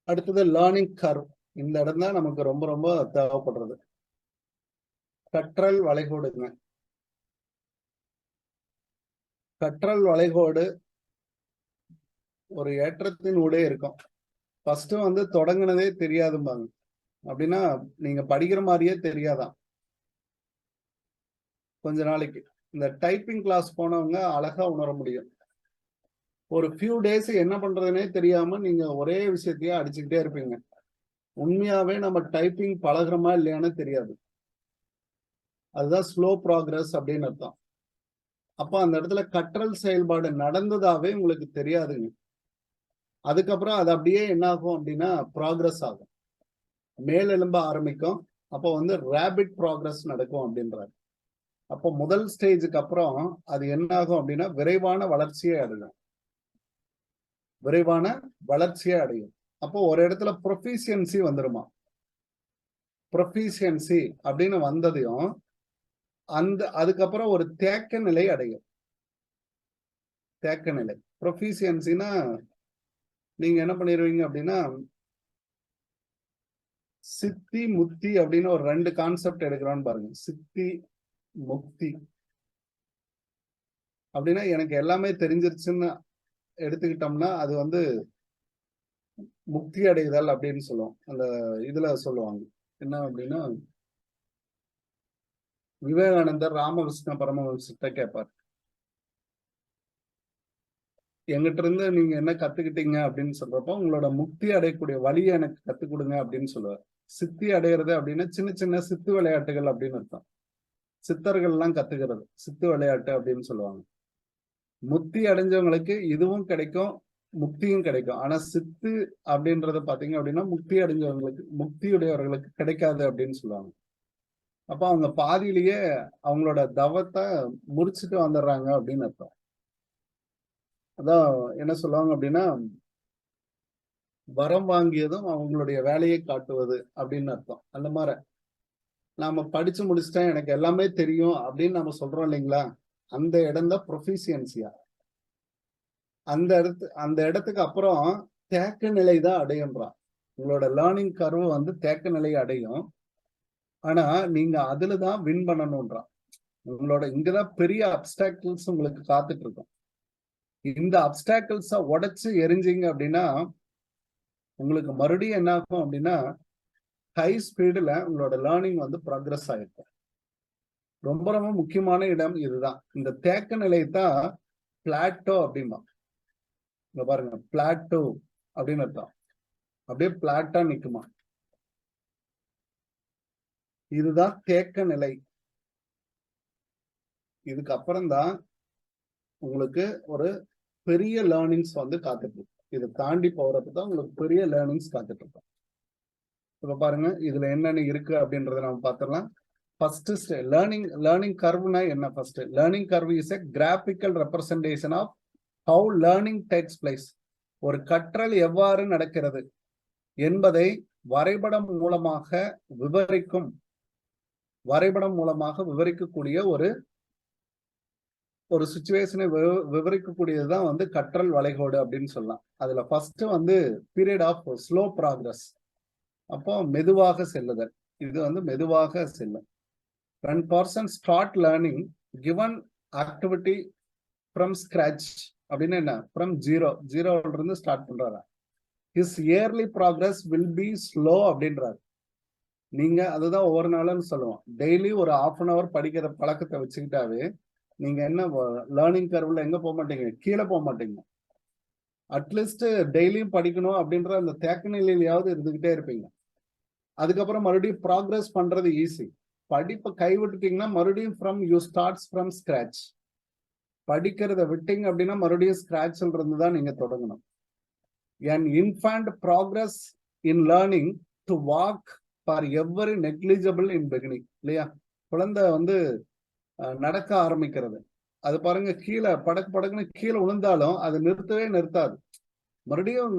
அடுத்தது learning curve. இந்த இடம் தான் நமக்கு ரொம்ப ரொம்ப தேவைப்படுறது. கற்றல் வளைகோடுங்க. கற்றல் வளைகோடு ஒரு ஏற்றத்தின் ஊடே இருக்கும். ஃபர்ஸ்ட் வந்து தொடங்குனதே தெரியாதும்பாங்க. அப்படின்னா நீங்க படிக்கிற மாதிரியே தெரியாதான் கொஞ்ச நாளைக்கு. இந்த டைப்பிங் கிளாஸ் போனவங்க அழகா உணர முடியும். ஒரு ஃபியூ டேஸ் என்ன பண்றதுனே தெரியாம நீங்க ஒரே விஷயத்தையே அடிச்சுக்கிட்டே இருப்பீங்க. உண்மையாவே நம்ம டைப்பிங் பழகுறோமா இல்லையான்னு தெரியாது. அதுதான் ஸ்லோ ப்ராக்ரஸ் அப்படின்னு அர்த்தம். அப்ப அந்த இடத்துல கற்றல் செயல்பாடு நடந்ததாவே உங்களுக்கு தெரியாதுங்க. அதுக்கப்புறம் அது அப்படியே என்ன ஆகும் அப்படின்னா ப்ராக்ரஸ் ஆகும், மேல் எலும்ப ஆரம்பிக்கும். அப்போ வந்து ரேபிட் ப்ராக்ரஸ் நடக்கும் அப்படின்றாரு. அப்போ முதல் ஸ்டேஜுக்கு அப்புறம் அது என்ன ஆகும் அப்படின்னா விரைவான வளர்ச்சியை அடையும். விரைவான வளர்ச்சியை அடையும். அப்போ ஒரு இடத்துல ப்ரொஃபிஷியன்சி வந்துருமா. ப்ரொஃபிஷியன்சி அப்படின்னு வந்ததையும் அதுக்கப்புறம் ஒரு தேக்க நிலை அடையும். தேக்க நிலை. ப்ரொஃபிஷியன்சினா நீங்க என்ன பண்ணிடுவீங்க அப்படின்னா சித்தி முக்தி அப்படின்னு ஒரு ரெண்டு கான்செப்ட் எடுக்கிறோன்னு பாருங்க. சித்தி முக்தி அப்படின்னா எனக்கு எல்லாமே தெரிஞ்சிருச்சுன்னு எடுத்துக்கிட்டோம்னா அது வந்து முக்தி அடைதல் அப்படின்னு சொல்லுவோம். அந்த இதுல சொல்லுவாங்க என்ன அப்படின்னா விவேகானந்தர் ராமகிருஷ்ண பரமஹம்சர்கிட்ட கேட்பார், எங்கிட்ட இருந்து நீங்க என்ன கத்துக்கிட்டீங்க அப்படின்னு சொல்றப்போ உங்களோட முக்தி அடையக்கூடிய வழியை எனக்கு கத்துக் கொடுங்க அப்படின்னு சொல்லுவார். சித்தி அடையிறது அப்படின்னா சின்ன சின்ன சித்து விளையாட்டுகள் அப்படின்னு அர்த்தம். சித்தர்கள் எல்லாம் கத்துக்கிறது சித்து விளையாட்டு அப்படின்னு சொல்லுவாங்க. முக்தி அடைஞ்சவங்களுக்கு இதுவும் கிடைக்கும், முக்தியும் கிடைக்கும். ஆனா சித்து அப்படின்றத பாத்தீங்க அப்படின்னா முக்தி அடைஞ்சவங்களுக்கு, முக்தியுடையவர்களுக்கு கிடைக்காது அப்படின்னு சொல்லுவாங்க. அப்ப அவங்க பாதியிலேயே அவங்களோட தவத்தை முறிச்சுட்டு வந்துடுறாங்க அப்படின்னு அர்த்தம். அதான் என்ன சொல்லுவாங்க அப்படின்னா வரம் வாங்கியதும் அவங்களுடைய வேலையை காட்டுவது அப்படின்னு அர்த்தம். அந்த மாதிரி நாம படிச்சு முடிச்சுட்டேன் எனக்கு எல்லாமே தெரியும் அப்படின்னு நம்ம சொல்றோம் இல்லைங்களா, அந்த இடம் தான் ப்ரொஃபிஷியன்சியா. அந்த இடத்துக்கு அப்புறம் தேக்க நிலை தான் அடையும்ன்றான். உங்களோட லேர்னிங் கர்வ் வந்து தேக்க நிலை அடையும். ஆனா நீங்க அதுலதான் வின் பண்ணணும்ன்றான். உங்களோட இங்கதான் பெரிய அப்டாக்கிள்ஸ் உங்களுக்கு காத்துட்டு இருக்கும். இந்த அப்டாக்கிள்ஸ உடைச்சு எரிஞ்சிங்க அப்படின்னா உங்களுக்கு மறுபடியும் என்ன ஆகும் அப்படின்னா ஹை ஸ்பீடுல உங்களோட லேர்னிங் வந்து ப்ராக்ரஸ் ஆயிருக்கும். ரொம்ப ரொம்ப முக்கியமான இடம் இதுதான். இந்த தேக்க நிலை தான் பிளாட்டோ அப்படின்பா. இங்க பாருங்க, பிளாட்டோ அப்படின்னு அர்த்தம். அப்படியே பிளாட்டா நிக்குமா. இதுதான் தேக்க நிலை. இதுக்கு அப்புறம் தான் உங்களுக்கு ஒரு பெரிய லேர்னிங்ஸ் வந்து காத்துட்டு இருக்கு. இதை தாண்டி போறப்ப தான் உங்களுக்கு பெரிய லேர்னிங்ஸ் காத்துட்டு இருக்கும். இப்ப பாருங்க இதுல என்னென்ன இருக்கு அப்படின்றத நம்ம பார்த்துடலாம். ஃபர்ஸ்ட் லேர்னிங் கர்வ்னா என்ன? First learning curve is a graphical representation of how learning takes place. ஒரு கற்றல் எவ்வாறு நடக்கிறது என்பதை வரைபடம் மூலமாக விவரிக்கக்கூடிய ஒரு சுச்சுவேஷனை விவரிக்கக்கூடியதுதான் வந்து கற்றல் வளைகோடு அப்படின்னு சொல்லலாம். அதுல ஃபர்ஸ்ட் வந்து பீரியட் ஆஃப் ஸ்லோ ப்ராக்ரஸ். அப்போ மெதுவாக செல்லுதல். இது வந்து மெதுவாக செல்லும். when person start learning given activity from scratch அப்படின்னா என்ன? from ஜீரோல இருந்து ஸ்டார்ட் பண்றாரு. his yearly progress will be slow அப்படின்றாரு. நீங்க அதுதான் ஒவ்வொரு நாளும் சொல்லுவோம். டெய்லி ஒரு 1/2 hour படிக்கிற பழக்கத்தை வச்சுக்கிட்டாவே நீங்க என்ன லேர்னிங் கர்வ்ல எங்க போக மாட்டீங்க, கீழே போக மாட்டீங்க. அட்லீஸ்ட் டெய்லியும் படிக்கணும் அப்படின்ற அந்த தேக்க நிலையிலாவது இருந்துகிட்டே இருப்பீங்க. அதுக்கப்புறம் மறுபடியும் ப்ராக்ரஸ் பண்றது ஈஸி. படிப்பை கைவிட்டுட்டீங்கன்னா மறுபடியும் யூ ஸ்டார்ட்ஸ் ஃப்ரம் ஸ்கிராச். படிக்கிறத விட்டீங்க அப்படின்னா மறுபடியும் ஸ்கிராச்ல இருந்து தான் நீங்க தொடங்கணும். an infant progress in learning to walk for every negligible in beginning. இல்லையா? குழந்தை வந்து நடக்க ஆரம்பிக்கிறது. அது பாருங்க, கீழே படக்குன்னு கீழே விழுந்தாலும் அது நிறுத்தாது. மறுபடியும்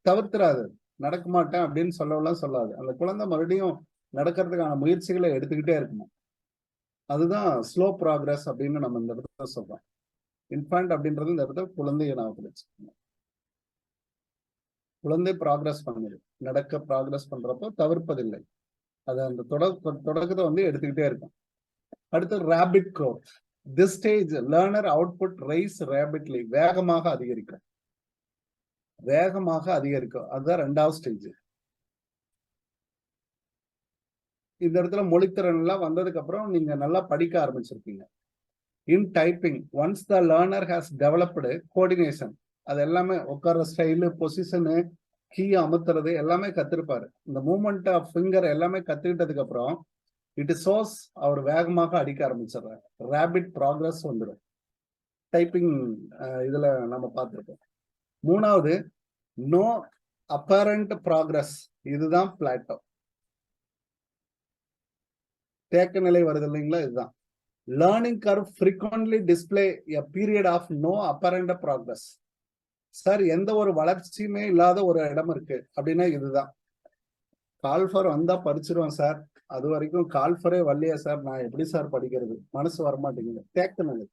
தவிர்த்துறாது. நடக்க மாட்டேன் அப்படின்னு சொல்லலாம் சொல்லாது. அந்த குழந்தை மறுபடியும் நடக்கிறதுக்கான முயற்சிகளை எடுத்துக்கிட்டே இருக்கணும். அதுதான் ஸ்லோ ப்ராக்ரஸ் அப்படின்னு நம்ம இந்த இடத்துல சொல்றோம். இன்ஃபேண்ட் அப்படின்றது இந்த இடத்துல குழந்தைய நான் வச்சுக்கணும். குழந்தை ப்ராக்ரஸ் பண்ணுது, நடக்க ப்ராக்ரஸ் பண்றப்போ தவிர்ப்பதில்லை. அது அந்த தொடக்கத்தை வந்து எடுத்துக்கிட்டே இருக்கும். அடுத்து rapid growth. This stage learner output rise rapidly. வேகமாக அதிகரிக்கும். அதுதான் 2வது ஸ்டேஜ். இந்த இடத்துல மொழித்திறன் எல்லாம் வந்ததுக்கு அப்புறம் நீங்க நல்லா படிக்க ஆரம்பிச்சிருப்பீங்க. In typing once the learner has developed coordination, அது எல்லாமே உட்கார்ற ஸ்டைலு, பொசிஷனு, கீ அமுத்துறது எல்லாமே கத்திருப்பாரு. இந்த மூவ்மெண்ட் ஆஃப் ஃபிங்கர் எல்லாமே கத்துக்கிட்டதுக்கு அப்புறம் இட் ஷோஸ் அவர் வேகமாக அடிக்க ஆரம்பிச்சிடுறாரு. ரேபிட் ப்ராக்ரஸ் வந்துடும். டைப்பிங் இதுல நம்ம பார்த்துருக்கோம். 3வது நோ அப்பரண்ட் ப்ராக்ரஸ். இதுதான் பிளாட்டோ. தேக்க நிலை வருது இல்லைங்களா, இதுதான். Learning curve frequently display a period of no apparent progress. Sir எந்த ஒரு வளர்ச்சியுமே இல்லாத ஒரு இடம் இருக்கு அப்படின்னா இதுதான். கால்ஃபர் வந்தா படிச்சிருவேன் சார், அது வரைக்கும் கால்ஃபரே வரலையா சார், நான் எப்படி சார் படிக்கிறது, மனசு வரமாட்டேங்குது. தேக்க நிலை.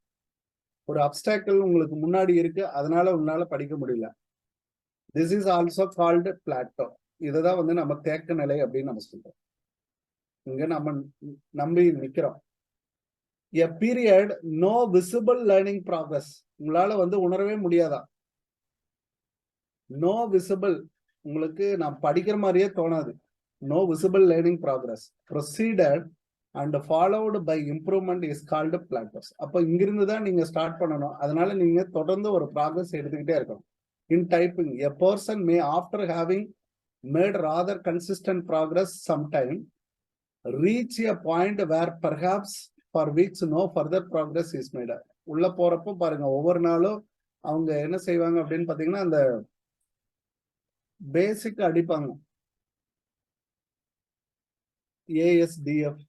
ஒரு அப்டாக்கிள் உங்களுக்கு முன்னாடி இருக்கு, அதனால உன்னால படிக்க முடியல. This is also called Plato. இதுதான் வந்து நம்ம தேக்க நிலை அப்படின்னு நம்ம சொல்றோம். இங்க நம்ம நம்பி நிக்கிறோம். A period no visible learning progress. உங்களால வந்து உணரவே முடியாதா? நோ விசிபிள், உங்களுக்கு நான் படிக்கிற மாதிரியே தோணாது. No visible learning progress proceeded and followed by improvement is called plateaus. அப்போ இங்கிருந்து தான் நீங்க ஸ்டார்ட் பண்ணணும். அதனால நீங்க தொடர்ந்து ஒரு ப்ராக்ரஸ் எடுத்துக்கிட்டே இருக்கணும். In typing a person may after having made rather consistent progress sometime reach a point where perhaps for weeks no further progress is made. உள்ள போறப்போ பாருங்க, ஒவ்வொரு நாளும் அவங்க என்ன செய்வாங்க அப்படின்னு பாத்தீங்கன்னா, அந்த பேசிக் அடிப்பாங்க, ஏஎஸ்டிஎஃப்,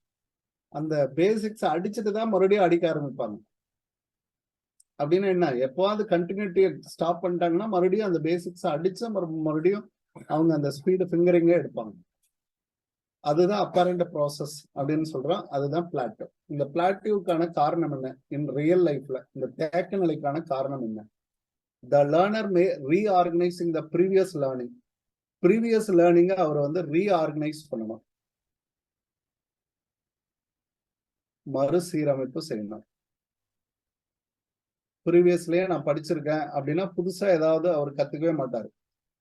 அந்த பேசிக்ஸ் அடிச்சுட்டு தான் மறுபடியும் அடிக்க ஆரம்பிப்பாங்க. அப்படின்னு என்ன, எப்போவாது கண்டினியூட்டி ஸ்டாப் பண்ணிட்டாங்கன்னா மறுபடியும் அந்த பேசிக்ஸ் அடிச்சு மறுபடியும் அவங்க அந்த ஸ்பீடு ஃபிங்கரிங்கே எடுப்பாங்க. அதுதான் அப்பரண்ட் ப்ராசஸ் அப்படின்னு சொல்றோம். அதுதான் பிளாட்டோ. இந்த பிளாட்டிவ்க்கான காரணம் என்ன இன் ரியல் லைஃப்ல, இந்த தேக்க நிலைக்கான காரணம் என்ன? The learner may reorganising the previous learning. Previous லேர்னிங்கை அவர் வந்து ரீஆர்கனைஸ் பண்ணணும், மறுசீரமைப்பு செய்யணும். ப்ரீவியஸ்லயே நான் படிச்சிருக்கேன் அப்படின்னா புதுசா ஏதாவது அவர் கத்துக்கவே மாட்டாரு.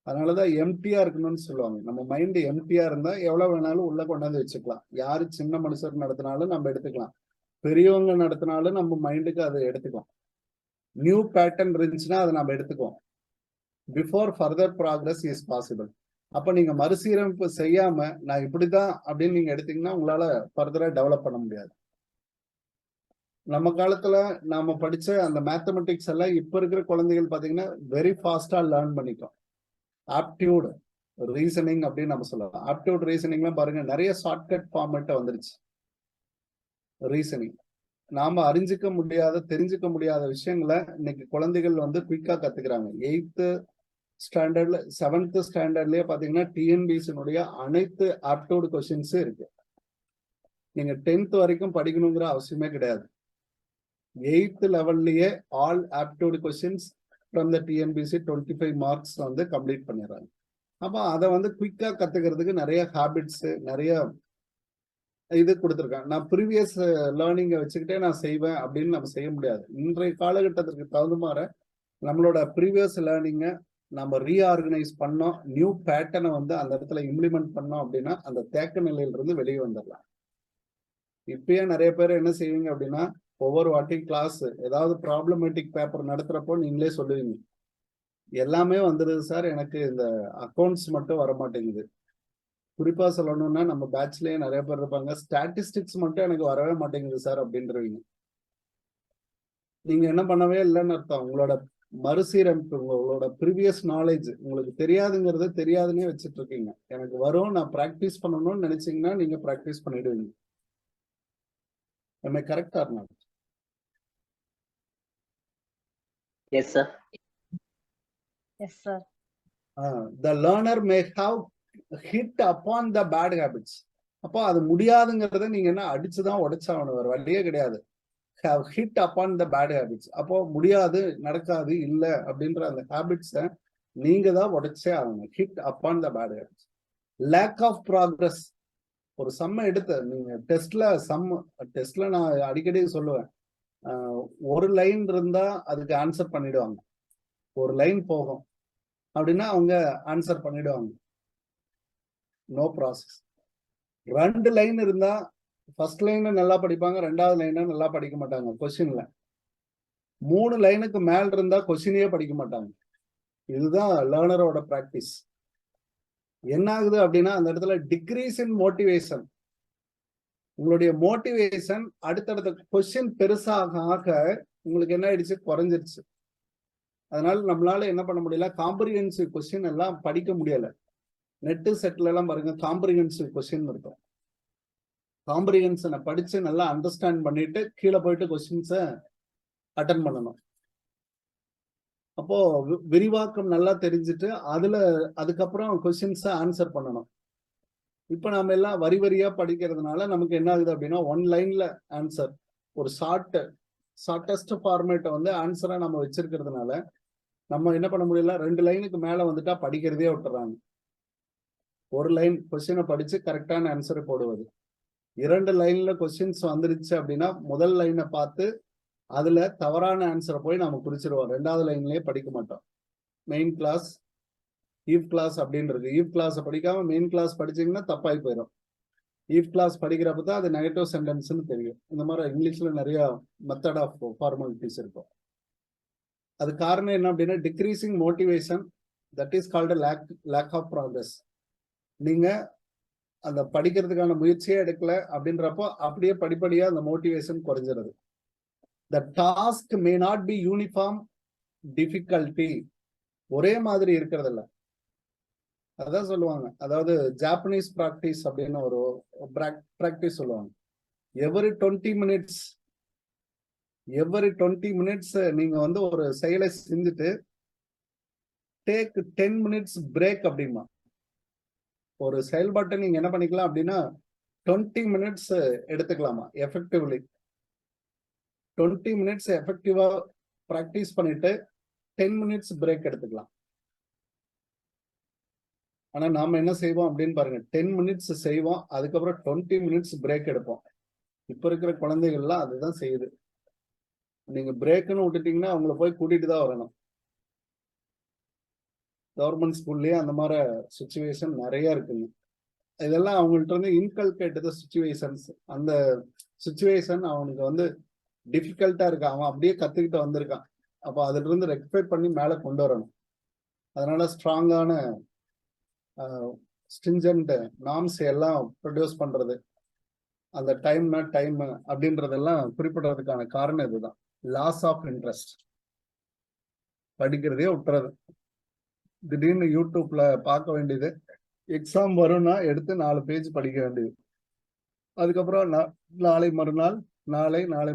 அதனாலதான் எம்டியா இருக்கணும்னு சொல்லுவாங்க. நம்ம மைண்ட் எம்டியா இருந்தா எவ்வளவு வேணாலும் உள்ள கொண்டாந்து வச்சுக்கலாம். யாரு சின்ன மனுஷர் நடத்தினாலும் நம்ம எடுத்துக்கலாம், பெரியவங்க நடத்தினாலும் நம்ம மைண்டுக்கு அதை எடுத்துக்கலாம். நியூ பேட்டர்ன் இருந்துச்சுன்னா அதை நம்ம எடுத்துக்குவோம். Before further progress is possible. அப்ப நீங்க மறுசீரமைப்பு செய்யாம நான் இப்படிதான் அப்படின்னு நீங்க எடுத்தீங்கன்னா உங்களால ஃபர்தரா டெவலப் பண்ண முடியாது. நம்ம காலத்துல நாம படிச்ச அந்த மேத்தமெட்டிக்ஸ் எல்லாம் இப்ப இருக்கிற குழந்தைகள் பாத்தீங்கன்னா வெரி ஃபாஸ்டா லேர்ன் பண்ணிட்டோம். ஆப்டியூட் ரீசனிங் அப்படின்னு நம்ம சொல்லலாம். ஆப்டியூட் ரீசனிங்லாம் பாருங்க, நிறைய ஷார்ட்கட் ஃபார்மேட் வந்துருச்சு. ரீசனிங் நாம அறிஞ்சிக்க முடியாத, தெரிஞ்சுக்க முடியாத விஷயங்களை இன்னைக்கு குழந்தைகள் வந்து குயிக்கா கத்துக்கிறாங்க. 8th ஸ்டாண்டர்ட்ல 7th ஸ்டாண்டர்ட்லயே பாத்தீங்கன்னா டிஎன்பிஎஸ்சினுடைய அனைத்து ஆப்டியூட் கொஸ்டின்ஸும் இருக்கு. நீங்க 10th வரைக்கும் படிக்கணுங்கிற அவசியமே கிடையாது. 8th லெவல்லயே all aptitude questions from the TNPSC 25 marks வந்து கம்ப்ளீட் பண்ணிடுறாங்க. அப்போ அதை வந்து குயிக்கா கத்துக்கிறதுக்கு நிறைய ஹேபிட்ஸ், நிறைய இது கொடுத்துருக்காங்க. நான் ப்ரீவியஸ் லேர்னிங்கை வச்சுக்கிட்டே நான் செய்வேன் அப்படின்னு நம்ம செய்ய முடியாது. இன்றைய காலகட்டத்திற்கு தகுந்த மாதிரி நம்மளோட ப்ரீவியஸ் லேர்னிங்கை நம்ம ரீஆர்கனைஸ் பண்ணோம், நியூ பேட்டர்னை வந்து அந்த இடத்துல இம்ப்ளிமெண்ட் பண்ணோம் அப்படின்னா அந்த தேக்க நிலையிலிருந்து வெளியே வந்துடலாம். இப்பயே நிறைய பேர் என்ன செய்வீங்க அப்படின்னா, ஒவ்வொரு வாட்டி கிளாஸ் ஏதாவது ப்ராப்ளமேட்டிக் பேப்பர் நடத்துறப்போ நீங்களே சொல்லுவீங்க, எல்லாமே வந்துடுது சார், எனக்கு இந்த அக்கௌண்ட்ஸ் மட்டும் வர மாட்டேங்குது. குறிப்பா சொல்லணும்னா நம்ம பேட்ச்லயே நிறைய பேர் இருப்பாங்க, ஸ்டாட்டிஸ்டிக்ஸ் மட்டும் எனக்கு வரவே மாட்டேங்குது சார் அப்படின்றவங்க. நீங்க என்ன பண்ணவே இல்லைன்னு அர்த்தம். உங்களோட மறுசீரமைப்பு, உங்களோட ப்ரீவியஸ் நாலேஜ் உங்களுக்கு தெரியாதுங்கிறத தெரியாதுன்னே வச்சுட்டு இருக்கீங்க. எனக்கு வரும், நான் பிராக்டிஸ் பண்ணணும்னு நினைச்சீங்கன்னா நீங்க பிராக்டிஸ் பண்ணிடுவீங்க. Am I correct or not? Yes, sir. Yes, sir. The learner may have hit upon the bad habits. அப்போ அது முடியாதுங்கிறத நீங்க என்ன அடிச்சுதான் உடைச்சாகணும், வேற வழியே கிடையாது. Have hit upon the bad habits. அப்போ முடியாது, நடக்காது, இல்லை அப்படின்ற அந்த ஹேபிட்ஸை நீங்க தான் உடைச்சே ஆகணும். Hit upon the bad habits. Lack of progress. ஒரு சம்ம எடுத்து நீங்க டெஸ்ட்ல நான் அடிக்கடி சொல்லுவேன், ஒரு லைன் இருந்தா அதுக்கு ஆன்சர் பண்ணிடுவாங்க. ஒரு லைன் போகும் அப்படின்னா அவங்க ஆன்சர் பண்ணிடுவாங்க. No process. 2 லைன் இருந்தா ஃபர்ஸ்ட் லைன் நல்லா படிப்பாங்க, 2வது லைன் நல்லா படிக்க மாட்டாங்க கொஸ்டின்ல. 3 லைனுக்கு மேல இருந்தா கொஸ்டினே படிக்க மாட்டாங்க. இதுதான் லேர்னரோட பிராக்டிஸ். என்ன ஆகுது அப்படின்னா அந்த இடத்துல டிக்ரீஸ் இன் மோட்டிவேஷன். உங்களுடைய மோட்டிவேஷன் அடுத்தடுத்த கொஸ்டின் பெருசாக ஆக உங்களுக்கு என்ன ஆயிடுச்சு, குறைஞ்சிருச்சு. அதனால நம்மளால என்ன பண்ண முடியல, காம்ப்ரிஹென்சிவ் கொஸ்டின் எல்லாம் படிக்க முடியல. நெட்டு செட்ல எல்லாம் பாருங்க காம்ப்ரிஹென்சிவ் கொஸ்டின் இருக்கும். காம்ப்ரிஹென்ஷனை படிச்சு நல்லா அண்டர்ஸ்டாண்ட் பண்ணிட்டு கீழே போயிட்டு கொஸ்டின்ஸை அட்டன் பண்ணணும். அப்போ விரிவாக்கம் நல்லா தெரிஞ்சுட்டு அதுக்கப்புறம் கொஸ்டின்ஸை ஆன்சர் பண்ணணும். இப்ப நாம எல்லாம் வரி வரியா படிக்கிறதுனால நமக்கு என்ன ஆகுது அப்படின்னா 1 லைன்ல ஆன்சர், ஒரு ஷார்டஸ்ட் ஃபார்மேட்டை வந்து ஆன்சரா நம்ம வச்சிருக்கிறதுனால நம்ம என்ன பண்ண முடியல, 2 லைனுக்கு மேல வந்துட்டா படிக்கிறதே விட்டுறாங்க. ஒரு லைன் கொஸ்டினை படிச்சு கரெக்டான ஆன்சரை போடுவது. 2 லைன்ல கொஸ்டின்ஸ் வந்துருச்சு அப்படின்னா முதல் லைனை பார்த்து அதுல தவறான ஆன்சரை போய் நம்ம குறிச்சிருவோம். 2வது லைன்லயே படிக்க மாட்டோம். மெயின் கிளாஸ் ஈவ் கிளாஸ் அப்படின்னு இருக்கு. ஈவ் கிளாஸ் படிக்காம மெயின் கிளாஸ் படிச்சீங்கன்னா தப்பாகி போயிடும். ஈவ் கிளாஸ் படிக்கிறப்ப தான் அது நெகட்டிவ் சென்டென்ஸ்ன்னு தெரியும். இந்த மாதிரி இங்கிலீஷ்ல நிறைய மெத்தட் ஆஃப் ஃபார்மாலிட்டிஸ் இருக்கும். அது காரணம் என்ன அப்படின்னா decreasing motivation, that is called lack of progress. நீங்க அந்த படிக்கிறதுக்கான முயற்சியே எடுக்கல அப்படின்றப்போ அப்படியே படிப்படியா அந்த மோட்டிவேஷன் குறைஞ்சிருது. The task may not be uniform difficulty. ஒரே மாதிரி இருக்கிறது இல்லை. அதான் சொல்லுவாங்க, அதாவது ஜாப்பனீஸ் பிராக்டிஸ் அப்படின்னு ஒரு பிராக்டிஸ் சொல்லுவாங்க. எவரி 20 மினிட்ஸ் நீங்க வந்து ஒரு செயலை செஞ்சுட்டு டேக் 10 மினிட்ஸ் பிரேக் அப்படிமா. ஒரு செயல்பாட்டை நீங்க என்ன பண்ணிக்கலாம் அப்படின்னா 20 மினிட்ஸ் எடுத்துக்கலாமா எஃபெக்டிவ்லி. 20 மினிட்ஸ் எஃபெக்டிவா பிராக்டிஸ் பண்ணிட்டு 10 மினிட்ஸ் பிரேக் எடுத்துக்கலாம். ஆனா நாம என்ன செய்வோம் அப்படின்னு பாருங்க, 10 மினிட்ஸ் செய்வோம், அதுக்கப்புறம் 20 மினிட்ஸ் பிரேக் எடுப்போம். இப்ப இருக்கிற குழந்தைகள்லாம் அதுதான் செய்யுது. நீங்க பிரேக்குன்னு விட்டுட்டீங்கன்னா அவங்கள போய் கூட்டிட்டு தான் வரணும். கவர்மெண்ட் ஸ்கூல்லயே அந்த மாதிரி சுச்சுவேஷன் நிறைய இருக்குங்க. இதெல்லாம் அவங்கள்ட்ட இருந்து இன்கல்கேட்டட் சுச்சுவேஷன்ஸ். அந்த சுச்சுவேஷன் அவனுக்கு வந்து டிஃபிகல்ட்டா இருக்கு, அவன் அப்படியே கத்துக்கிட்டு வந்திருக்கான். அப்போ அதுல இருந்து ரெக்டிஃபை பண்ணி மேல கொண்டு வரணும். அதனால ஸ்ட்ராங்கான ஸ்ட்ரிஞ்சன்ட் நார்ம்ஸ் எல்லாம் ப்ரொடியூஸ் பண்றது, அந்த டைம்னா டைம் அப்படின்றதெல்லாம் குறிப்பிடுறதுக்கான காரணம் இதுதான். Loss of interest. படிக்கிறதே விட்டுறது. திடீர்னு யூடியூப்ல பார்க்க வேண்டியது, எக்ஸாம் வரும்னா எடுத்து 4 பேஜ் படிக்க வேண்டியது. அதுக்கப்புறம் நாளை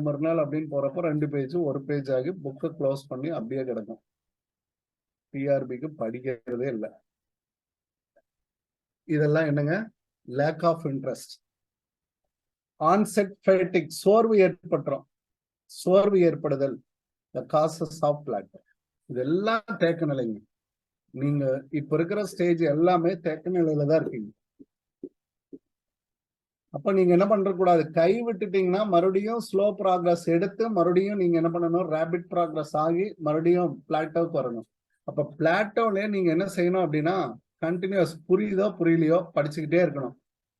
மறுநாள் அப்படின்னு போறப்போ 2 பேஜ் 1 பேஜ் ஆகி புக்கை க்ளோஸ் பண்ணி அப்படியே கிடக்கும். டிஆர்பிக்கு படிக்கிறதே இல்லை. இதெல்லாம் என்னங்க, lack of interest. Onset fatigue, சோர்வு ஏற்படுதல், the causes of plateau. இதெல்லாம் தேக்க நிலைங்க. நீங்க இப்ப இருக்கிற ஸ்டேஜ் எல்லாமே தேக்க நிலையில தான் இருக்கீங்க. அப்ப நீங்க என்ன பண்ற கூடாது, கை விட்டுட்டீங்கன்னா மறுபடியும் ஸ்லோ ப்ராக்ரஸ் எடுத்து மறுபடியும் நீங்க என்ன பண்ணணும், ரேபிட் ப்ராக்ரஸ் ஆகி மறுபடியும் பிளாட்டோவுக்கு வரணும். அப்ப பிளாட்டோல நீங்க என்ன செய்யணும் அப்படின்னா கண்டினியூஸ், புரியுதோ புரியலையோ படிச்சுக்கிட்டே இருக்கணும்.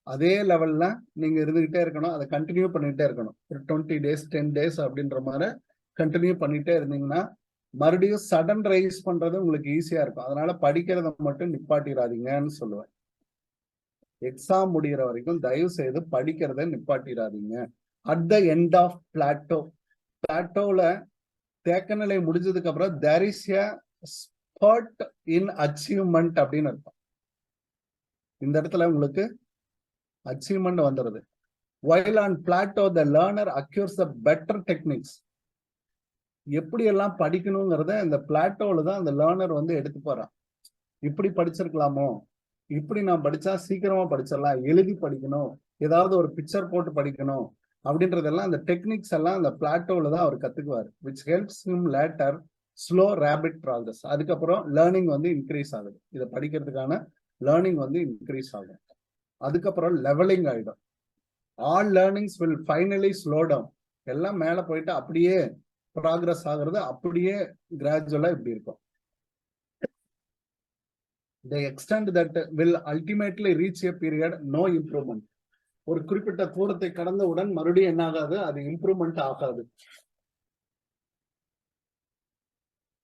அதே லெவல்ல நீங்க இருந்துகிட்டே இருக்கணும். அதை கண்டினியூ பண்ணிட்டே இருக்கணும். ஒரு 20 days 10 days அப்படின்ற மாதிரி கண்டினியூ பண்ணிட்டே இருந்தீங்கன்னா மறுபடியும் சடன் ரைஸ் பண்றது உங்களுக்கு ஈஸியா இருக்கும். அதனால படிக்கிறத மட்டும் நிப்பாட்டிடாதீங்கன்னு சொல்லுவேன். எக்ஸாம் முடிகிற வரைக்கும் தயவு செய்து படிக்கிறத நிப்பாட்டிடாதீங்க. அட் த எண்ட் ஆஃப் பிளாட்டோல தேக்க நிலை முடிஞ்சதுக்கு அப்புறம் there is a spurt in achievement அப்படின்னு இருக்கும். இந்த இடத்துல உங்களுக்கு அச்சீவ்மெண்ட் வந்துடுது. while on plateau the learner acquires the better techniques. எப்படி எல்லாம் படிக்கணுங்கிறத இந்த பிளாட்டோல தான் அந்த லேர்னர் வந்து எடுத்து போறான். இப்படி படிச்சிருக்கலாமோ, இப்படி நான் படிச்சா சீக்கிரமா படிச்சிடலாம், எழுதி படிக்கணும், ஏதாவது ஒரு பிக்சர் போட்டு படிக்கணும் அப்படின்றதெல்லாம் அந்த டெக்னிக்ஸ் எல்லாம் அந்த பிளாட்டோல தான் அவர் கத்துக்குவார். which helps him later slow rapid progress. அதுக்கப்புறம் லேர்னிங் வந்து இன்க்ரீஸ் ஆகுது. இதை படிக்கிறதுக்கான லேர்னிங் வந்து இன்க்ரீஸ் ஆகும். அதுக்கப்புறம் லெவலிங் ஆயிடும். All learnings will finally slow down. எல்லாம் மேல போயிட்டு அப்படியே ப்ராக்ரஸ் ஆகுறது அப்படியே கிராஜுவலா இப்படி இருக்கும். The extent that will ultimately reach a period no improvement. ஒரு குறிப்பிட்ட தூரத்தை கடந்தவுடன் மறுபடியும் என்ன ஆகாது, அது இம்ப்ரூவ்மெண்ட் ஆகாது.